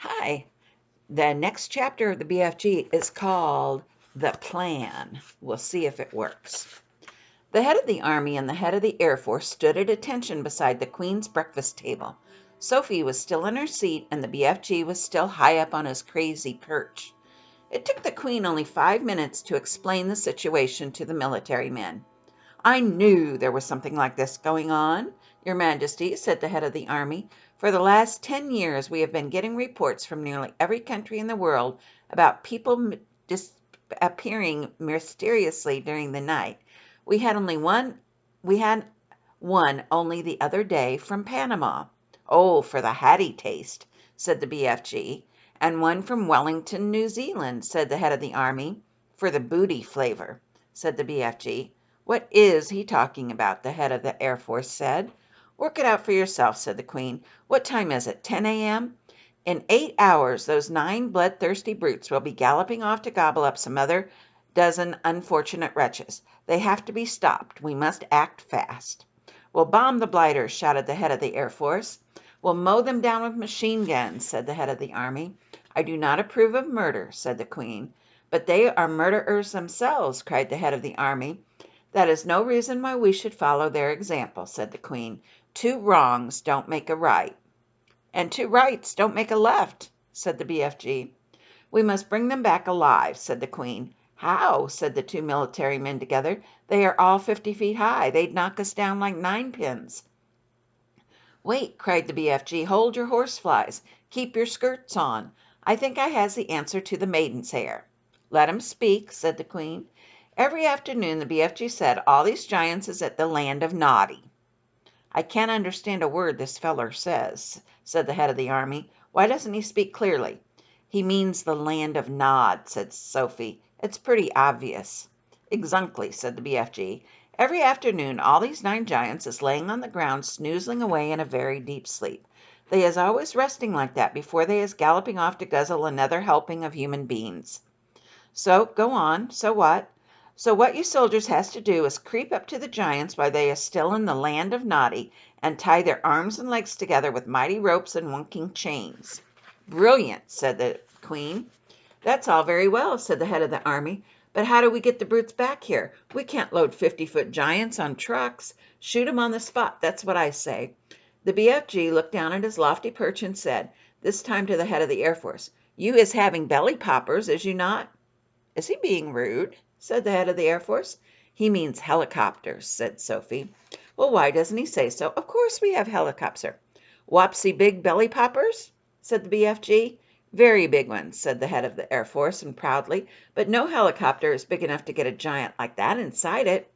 Hi. The next chapter of the BFG is called The Plan. We'll see if it works. The head of the army and the head of the Air Force stood at attention beside the Queen's breakfast table. Sophie was still in her seat, and the BFG was still high up on his crazy perch. It took the Queen only 5 minutes to explain the situation to the military men. "I knew there was something like this going on, Your Majesty," said the head of the army. "For the last 10 years we have been getting reports from nearly every country in the world about people disappearing mysteriously during the night. We had one only the other day from Panama." "Oh, for the Hattie taste," said the BFG. "And one from Wellington, New Zealand," said the head of the army. "For the booty flavor," said the BFG. "What is he talking about?" the head of the Air Force said. "Work it out for yourself," said the Queen. "What time is it? 10 a.m.? In 8 hours those 9 bloodthirsty brutes will be galloping off to gobble up some other dozen unfortunate wretches. They have to be stopped. We must act fast." "We'll bomb the blighters," shouted the head of the Air Force. "We'll mow them down with machine guns," said the head of the army. "I do not approve of murder," said the Queen. "But they are murderers themselves," cried the head of the army. "That is no reason why we should follow their example," said the Queen. "Two wrongs don't make a right." "And two rights don't make a left," said the BFG. "We must bring them back alive," said the Queen. "How?" said the two military men together. "They are all 50 feet high. They'd knock us down like ninepins." "Wait," cried the BFG. "Hold your horseflies. Keep your skirts on. I think I has the answer to the maiden's hair." "Let 'em speak," said the Queen. "Every afternoon," the BFG said, "all these giants is at the land of Noddy." "I can't understand a word this feller says," said the head of the army. "Why doesn't he speak clearly?" "He means the land of Nod," said Sophie. "It's pretty obvious." "Exactly," said the BFG. "Every afternoon all these 9 giants is laying on the ground snoozling away in a very deep sleep. They is always resting like that before they is galloping off to guzzle another helping of human beings." "So, go on. So what?" "So what you soldiers has to do is creep up to the giants while they is still in the land of Noddy, and tie their arms and legs together with mighty ropes and wonking chains." "Brilliant," said the Queen. "That's all very well," said the head of the army. "But how do we get the brutes back here? We can't load 50-foot giants on trucks. Shoot 'em on the spot, that's what I say." The BFG looked down at his lofty perch and said, this time to the head of the Air Force, "You is having belly poppers, is you not?" "Is he being rude?" said the head of the Air Force. "He means helicopters," said Sophie. "Well, why doesn't he say so? Of course we have helicopters." "Wopsy big belly poppers?" said the BFG. "Very big ones," said the head of the Air Force, and proudly. "But no helicopter is big enough to get a giant like that inside it."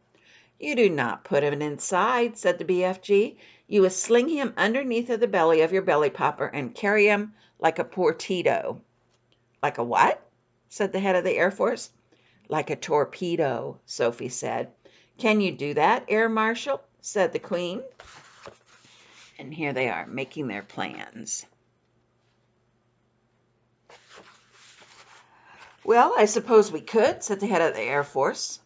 "You do not put him inside," said the BFG. "You will sling him underneath of the belly of your belly popper and carry him like a torpedo." "Like a what?" said the head of the Air Force. "Like a torpedo," Sophie said. "Can you do that, Air Marshal?" said the Queen. And here they are making their plans. "Well, I suppose we could," said the head of the Air Force.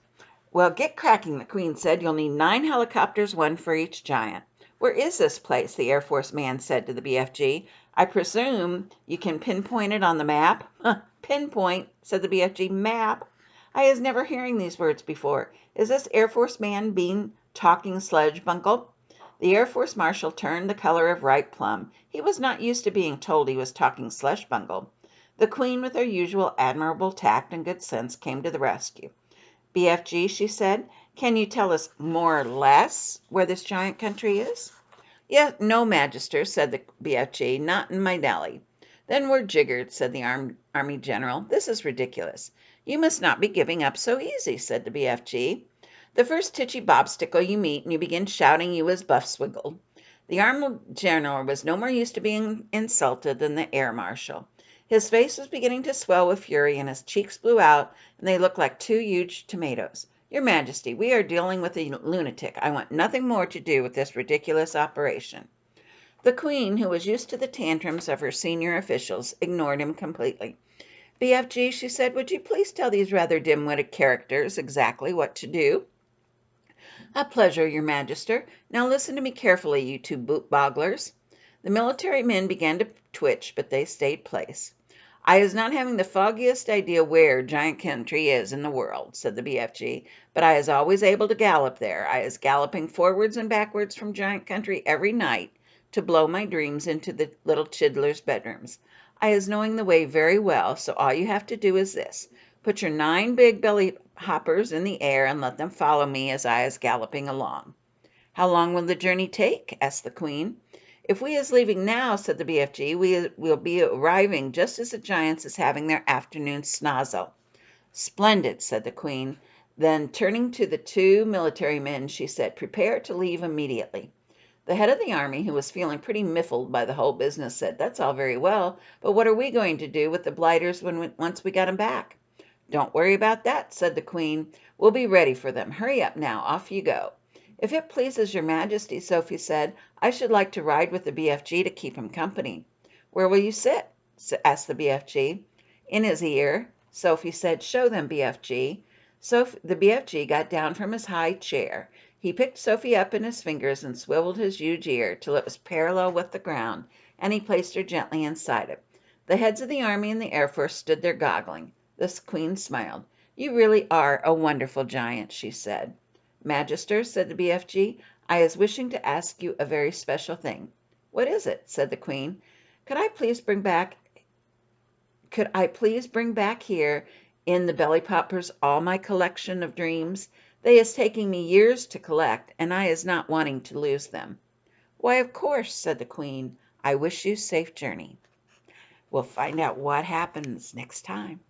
"Well, get cracking," the Queen said. "You'll need 9 helicopters, 1 for each giant." "Where is this place?" the Air Force man said to the BFG. "I presume you can pinpoint it on the map?" "Pinpoint," said the BFG. "Map? I is never hearing these words before. Is this Air Force man being talking sludge bungle?" The Air Force Marshal turned the color of ripe plum. He was not used to being told he was talking slush bungle. The Queen, with her usual admirable tact and good sense, came to the rescue. "BFG," she said, "can you tell us more or less where this giant country is?" "Yes, no, Magister," said the BFG, "not in my Nelly." "Then we're jiggered," said the Army General. "This is ridiculous." "You must not be giving up so easy," said the BFG. "The first titchy bobstickle you meet and you begin shouting you is buff-swiggled." The Army General was no more used to being insulted than the Air Marshal. His face was beginning to swell with fury, and his cheeks blew out, and they looked like 2 huge tomatoes. "Your Majesty, we are dealing with a lunatic. I want nothing more to do with this ridiculous operation." The Queen, who was used to the tantrums of her senior officials, ignored him completely. "BFG," she said, "would you please tell these rather dim-witted characters exactly what to do?" "A pleasure, Your Magister. Now listen to me carefully, you 2 boot-bogglers." The military men began to twitch, but they stayed place. "I is not having the foggiest idea where Giant Country is in the world," said the BFG, "but I is always able to gallop there. I is galloping forwards and backwards from Giant Country every night to blow my dreams into the little chidlers' bedrooms. I is knowing the way very well, so all you have to do is this. Put your 9 big belly hoppers in the air and let them follow me as I is galloping along." "How long will the journey take?" asked the Queen. "If we is leaving now," said the BFG, "we will be arriving just as the giants is having their afternoon snozzle." "Splendid," said the Queen. Then, turning to the 2 military men, she said, "Prepare to leave immediately." The head of the army, who was feeling pretty miffled by the whole business, said, "That's all very well, but what are we going to do with the blighters once we got 'em back?" "Don't worry about that," said the Queen. "We'll be ready for them. Hurry up now, off you go." "If it pleases your Majesty," Sophie said, "I should like to ride with the BFG to keep him company." "Where will you sit?" asked the BFG. "In his ear," Sophie said. "Show them, BFG." The BFG got down from his high chair. He picked Sophie up in his fingers and swiveled his huge ear till it was parallel with the ground, and he placed her gently inside it. The heads of the Army and the Air Force stood there goggling. The Queen smiled. "You really are a wonderful giant," she said. "Magister," said the BFG, "I is wishing to ask you a very special thing." "What is it?" said the Queen. Could I please bring back here in the belly poppers all my collection of dreams? They is taking me years to collect, and I is not wanting to lose them." "Why, of course," said the Queen. "I wish you safe journey." We'll find out what happens next time.